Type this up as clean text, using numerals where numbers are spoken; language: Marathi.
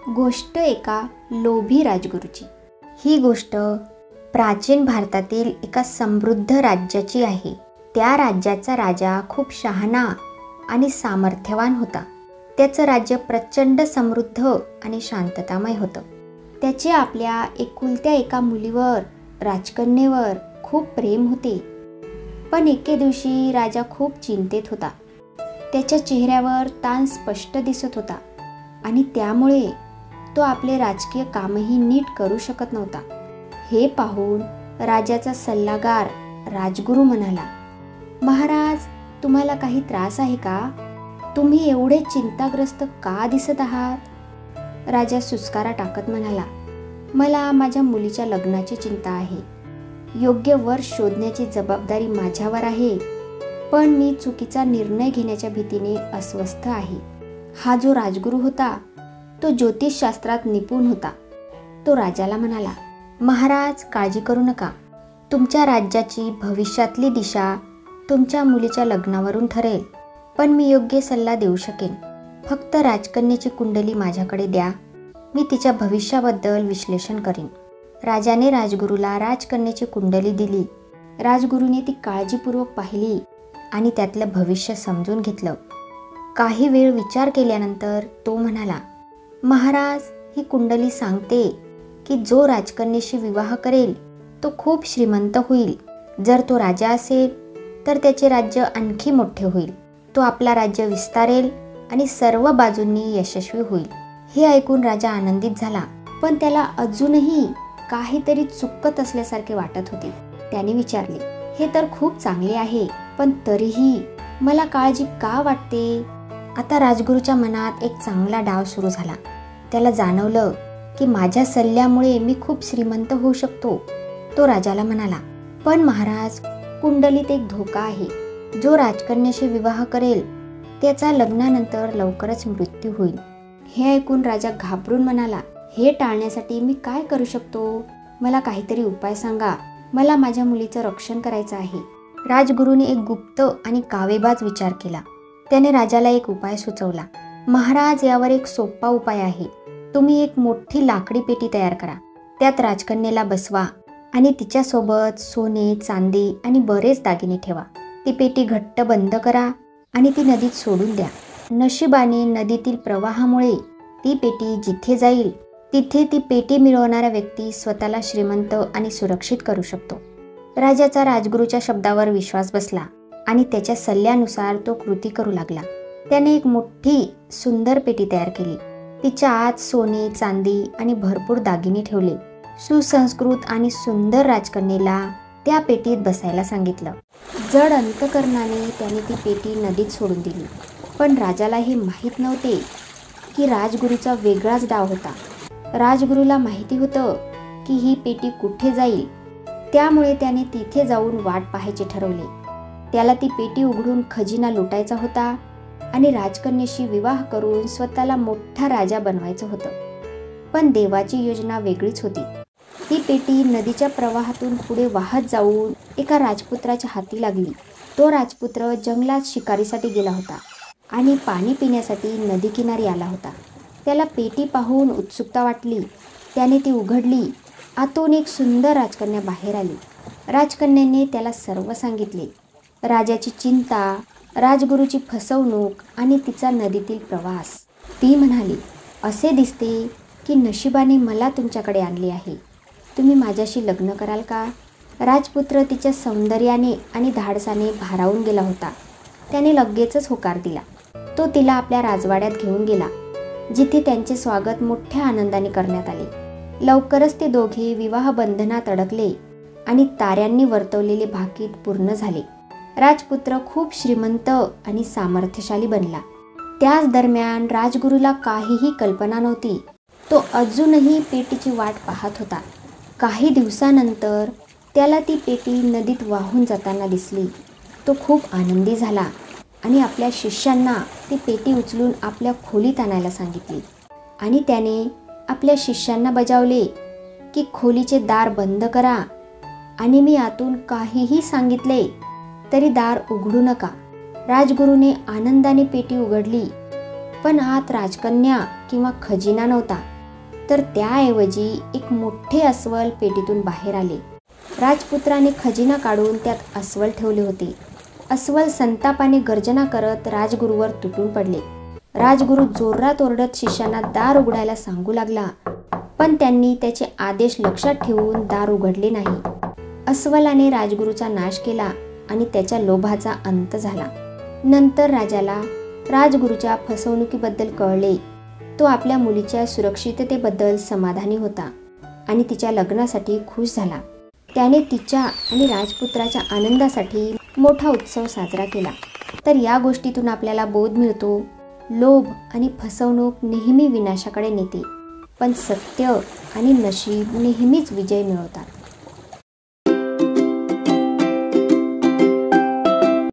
गोष्ट एका लोभी राजगुरूची। ही गोष्ट प्राचीन भारतातील एका समृद्ध राज्याची आहे। त्या राज्याचा राजा खूप शहाणा आणि सामर्थ्यवान होता। त्याचं राज्य प्रचंड समृद्ध आणि शांततामय होतं। त्याचे आपल्या एकुलत्या एका मुलीवर, राजकन्येवर खूप प्रेम होते। पण एके दिवशी राजा खूप चिंतेत होता। त्याच्या चेहऱ्यावर ताण स्पष्ट दिसत होता आणि त्यामुळे तो आपले राजकीय कामही नीट करू शकत नव्हता। हे पाहून राजाचा सल्लागार राजगुरू म्हणाला, महाराज, तुम्हाला काही त्रास आहे का? तुम्ही एवढे चिंताग्रस्त का दिसत आहात? राजा सुस्कारा टाकत म्हणाला, मला माझ्या मुलीच्या लग्नाची चिंता आहे। योग्य वर शोधण्याची जबाबदारी माझ्यावर आहे, पण मी चुकीचा निर्णय घेण्याच्या भीतीने अस्वस्थ आहे। हा जो राजगुरू होता तो ज्योतिषशास्त्रात निपुण होता। तो राजाला म्हणाला, महाराज, काळजी करू नका। तुमच्या राज्याची भविष्यातली दिशा तुमच्या मुलीच्या लग्नावरून ठरेल, पण मी योग्य सल्ला देऊ शकेन। फक्त राजकन्येची कुंडली माझ्याकडे द्या, मी तिच्या भविष्याबद्दल विश्लेषण करीन। राजाने राजगुरूला राजकन्येची कुंडली दिली। राजगुरूने ती काळजीपूर्वक पाहिली आणि त्यातलं भविष्य समजून घेतलं। काही वेळ विचार केल्यानंतर तो म्हणाला, महाराज, ही कुंडली सांगते की जो राजकन्येशी विवाह करेल तो खूप श्रीमंत होईल। जर तो राजा असेल तर त्याचे राज्य आणखी मोठे होईल। तो आपला राज्य विस्तारेल आणि सर्व बाजूंनी यशस्वी होईल। हे ऐकून राजा आनंदित झाला, पण त्याला अजूनही काहीतरी चुकत असल्यासारखे वाटत होते। त्याने विचारले, हे तर खूप चांगले आहे, पण तरीही मला काळजी का वाटते? आता राजगुरूच्या मनात एक चांगला डाव सुरू झाला। त्याला जाणवलं की माझ्या सल्ल्यामुळे मी खूप श्रीमंत होऊ शकतो। तो राजाला म्हणाला, पण महाराज, कुंडलीत एक धोका आहे। जो राजकन्येशी विवाह करेल त्याचा लग्नानंतर लवकरच मृत्यू होईल। हे ऐकून राजा घाबरून म्हणाला, हे टाळण्यासाठी मी काय करू शकतो? मला काहीतरी उपाय सांगा। मला माझ्या मुलीचं रक्षण करायचं आहे। राजगुरूने एक गुप्त आणि कावेबाज विचार केला। त्याने राजाला एक उपाय सुचवला, महाराज, यावर एक सोपा उपाय आहे। तुम्ही एक मोठी लाकडी पेटी तयार करा, त्यात राजकन्येला बसवा आणि तिच्यासोबत सोने, चांदी आणि बरेच दागिने ठेवा। ती पेटी घट्ट बंद करा आणि ती नदीत सोडून द्या। नशिबाने नदीतील प्रवाहामुळे ती पेटी जिथे जाईल तिथे ती पेटी मिळवणारा व्यक्ती स्वतःला श्रीमंत आणि सुरक्षित करू शकतो। राजाचा राजगुरूच्या शब्दावर विश्वास बसला आणि त्याच्या सल्ल्यानुसार तो कृती करू लागला। त्याने एक मोठी सुंदर पेटी तयार केली। तिच्या आत सोने, चांदी आणि भरपूर दागिने ठेवले। सुसंस्कृत आणि सुंदर राजकन्येला त्या पेटीत बसायला सांगितलं। जड अंतकरणाने त्याने ती पेटी नदीत सोडून दिली। पण राजाला हे माहीत नव्हते की राजगुरूचा वेगळाच डाव होता। राजगुरूला माहिती होतं की ही पेटी कुठे जाईल, त्यामुळे त्याने तिथे जाऊन वाट पाहायचे ठरवले। त्याला ती पेटी उघडून खजिना लुटायचा होता आणि राजकन्येशी विवाह करून स्वतःला मोठा राजा बनवायचं होतं। पण देवाची योजना वेगळीच होती। ती पेटी नदीच्या प्रवाहातून पुढे वाहत जाऊन एका राजपुत्राच्या हाती लागली। तो राजपुत्र जंगलात शिकारीसाठी गेला होता आणि पाणी पिण्यासाठी नदीकिनारी आला होता। त्याला पेटी पाहून उत्सुकता वाटली। त्याने ती उघडली। आतून एक सुंदर राजकन्या बाहेर आली। राजकन्येने त्याला सर्व सांगितले, राजाची चिंता, राजगुरूची फसवणूक आणि तिचा नदीतील प्रवास। ती म्हणाली, असे दिसते की नशिबाने मला तुमच्याकडे आणले आहे। तुम्ही माझ्याशी लग्न कराल का? राजपुत्र तिच्या सौंदर्याने आणि धाडसाने भारावून गेला होता। त्याने लगेचच होकार दिला। तो तिला आपल्या राजवाड्यात घेऊन गेला, जिथे त्यांचे स्वागत मोठ्या आनंदाने करण्यात आले। लवकरच ते दोघे विवाह बंधनात अडकले आणि ताऱ्यांनी वर्तवलेले भाकीत पूर्ण झाले। राजपुत्र खूप श्रीमंत आणि सामर्थ्यशाली बनला। त्याच दरम्यान राजगुरूला काहीही कल्पना नव्हती। तो अजूनही पेटीची वाट पाहत होता। काही दिवसानंतर त्याला ती पेटी नदीत वाहून जाताना दिसली। तो खूप आनंदी झाला आणि आपल्या शिष्यांना ती पेटी उचलून आपल्या खोलीत आणायला सांगितली आणि त्याने आपल्या शिष्यांना बजावले की खोलीचे दार बंद करा आणि मी आतून काहीही सांगितले तरी दार उघडू नका। राजगुरूने आनंदाने पेटी उघडली, पण आत राजकन्या किंवा खजिना नव्हता। तर त्याऐवजी एक मोठे अस्वल पेटीतून बाहेर आले. राजपुत्राने खजिना काढून त्यात अस्वल ठेवले होते. अस्वल संतापाने गर्जना करत राजगुरूवर तुटून पडले. राजगुरू जोरात ओरडत शिष्यांना दार उघडायला सांगू लागला, पण त्यांनी त्याचे आदेश लक्षात ठेवून दार उघडले नाही. अस्वलाने राजगुरूचा नाश केला आणि त्याच्या लोभाचा अंत झाला. नंतर राजाला राजगुरूच्या फसवणुकीबद्दल कळले. तो आपल्या मुलीच्या सुरक्षिततेबद्दल समाधानी होता आणि तिच्या लग्नासाठी खुश झाला. त्याने तिच्या आणि राजपुत्राच्या आनंदासाठी मोठा उत्सव साजरा केला. तर या गोष्टीतून आपल्याला बोध मिळतो, लोभ आणि फसवणूक नेहमी विनाशाकडे नेते, पण सत्य आणि नशीब नेहमीच विजय मिळवतात.